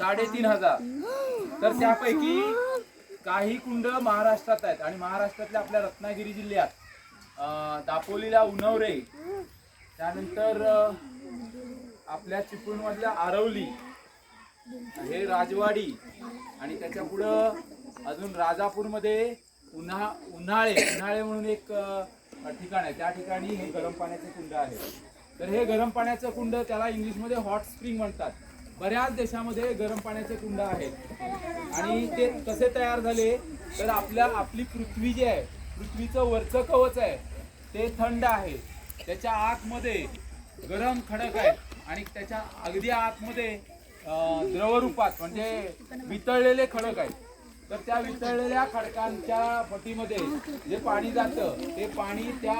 3,500. तर त्यापैकी काही कुंड महाराष्ट्रात आहेत आणि महाराष्ट्रातल्या आपल्या रत्नागिरी जिल्ह्यात दापोलीला उन्हवरे, त्यानंतर आपल्या चिपळूणमधल्या आरवली, हे राजवाडी, आणि त्याच्या पुढं अजून राजापूरमध्ये उन्हाळे म्हणून एक ठिकाण आहे. त्या ठिकाणी हे गरम पाण्याचे कुंड आहे. तर हे गरम पाण्याचं कुंड, त्याला इंग्लिशमध्ये हॉट स्प्रिंग म्हणतात. बऱ्याच देशामध्ये गरम पाण्याचे कुंड आहेत. आणि ते कसे तयार झाले तर आपली पृथ्वी जी आहे, पृथ्वीचं वरचं कवच आहे ते थंड आहे, त्याच्या आतमध्ये गरम खडक आहे आणि त्याच्या अगदी आतमध्ये द्रवरूपात म्हणजे वितळलेले खडक आहेत. तर त्या वितळलेल्या खडकांच्या पटीमध्ये जे पाणी जातं ते पाणी त्या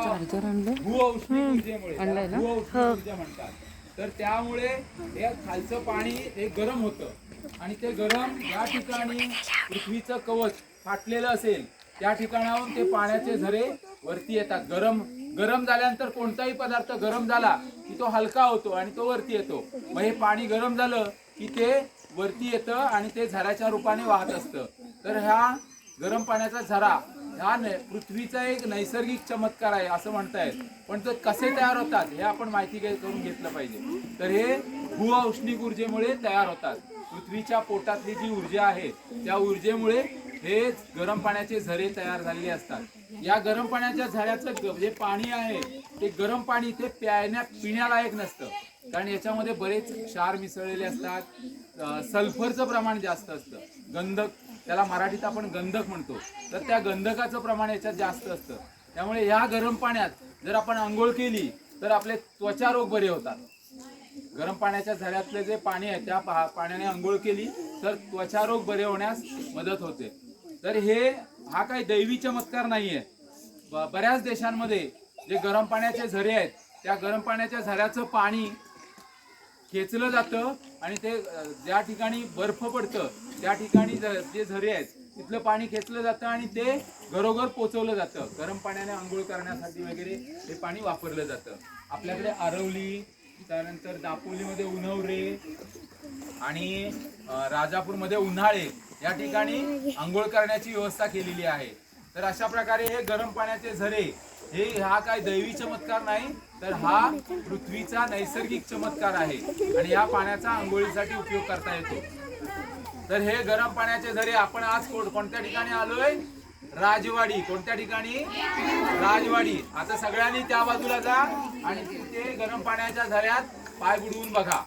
भूऔष्णिक ऊर्जेमुळे, भूऔष्णिक ऊर्जा म्हणतात. तर त्यामुळे हे खालचं पाणी हे गरम होतं आणि ते गरम या ठिकाणी पृथ्वीचं कवच फाटलेलं असेल त्या ठिकाणाहून ते पाण्याचे झरे वरती येतात. गरम झाल्यानंतर कोणताही पदार्थ गरम झाला की तो हलका होतो आणि तो वरती येतो. मग हे पाणी गरम झालं की ते वरती येतं आणि ते झऱ्याच्या रूपाने वाहत असतं. तर ह्या गरम पाण्याचा झरा हा पृथ्वीचा एक नैसर्गिक चमत्कार आहे असं म्हणतायत. पण ते कसे तयार होतात हे आपण माहिती करून घेतलं पाहिजे. तर हे भूऔष्णिक ऊर्जेमुळे तयार होतात. पृथ्वीच्या पोटातली जी ऊर्जा आहे त्या ऊर्जेमुळे हे गरम पाण्याचे झरे तयार झालेले असतात. या गरम पाण्याच्या झऱ्याचं जे पाणी आहे ते गरम पाणी ते पिण्यालायक नसतं, कारण याच्यामध्ये बरेच क्षार मिसळलेले असतात. सल्फरचं प्रमाण जास्त असतं, गंधक, त्याला मराठीत आपण गंधक म्हणतो. तर त्या गंधकाचं प्रमाण याच्यात जास्त असतं. त्यामुळे या गरम पाण्यात जर आपण आंघोळ केली तर आपले त्वचा रोग बरे होतात. गरम पाण्याच्या झऱ्यातले जे पाणी आहे त्या पाण्याने आंघोळ केली तर त्वचा रोग बरे होण्यास मदत होते. तर हा काही दैवी चमत्कार नाहीये. बऱ्याच देशांमध्ये जे गरम पाण्याचे झरे आहेत त्या गरम पाण्याच्या झऱ्याचं पाणी खेचलं जातं आणि ते ज्या ठिकाणी बर्फ पडतं त्या ठिकाणी जे झरे आहेत तिथलं पाणी खेचलं जातं आणि ते घरोघर पोचवलं जातं. गरम पाण्याने आंघोळ करण्यासाठी वगैरे हे पाणी वापरलं जातं. आपल्याकडे आरवली, त्यानंतर दापोलीमध्ये उन्हवरे आणि राजापूरमध्ये उन्हाळे या ठिकाणी आंघोळ करण्याची व्यवस्था केलेली आहे. तर अशा प्रकारे हे गरम पाण्याचे झरे हा काही दैवी चमत्कार नाही, तर हा पृथ्वीचा नैसर्गिक चमत्कार आहे आणि या पाण्याचा आंघोळीसाठी उपयोग करता येतो. तर हे गरम पाण्याचे झरे आपण आज कोणत्या ठिकाणी आलोय? राजवाडी. कोणत्या ठिकाणी? राजवाडी. आता सगळ्यांनी त्या बाजूला जा आणि तिथे गरम पाण्याच्या झऱ्यात पाय बुडवून बघा.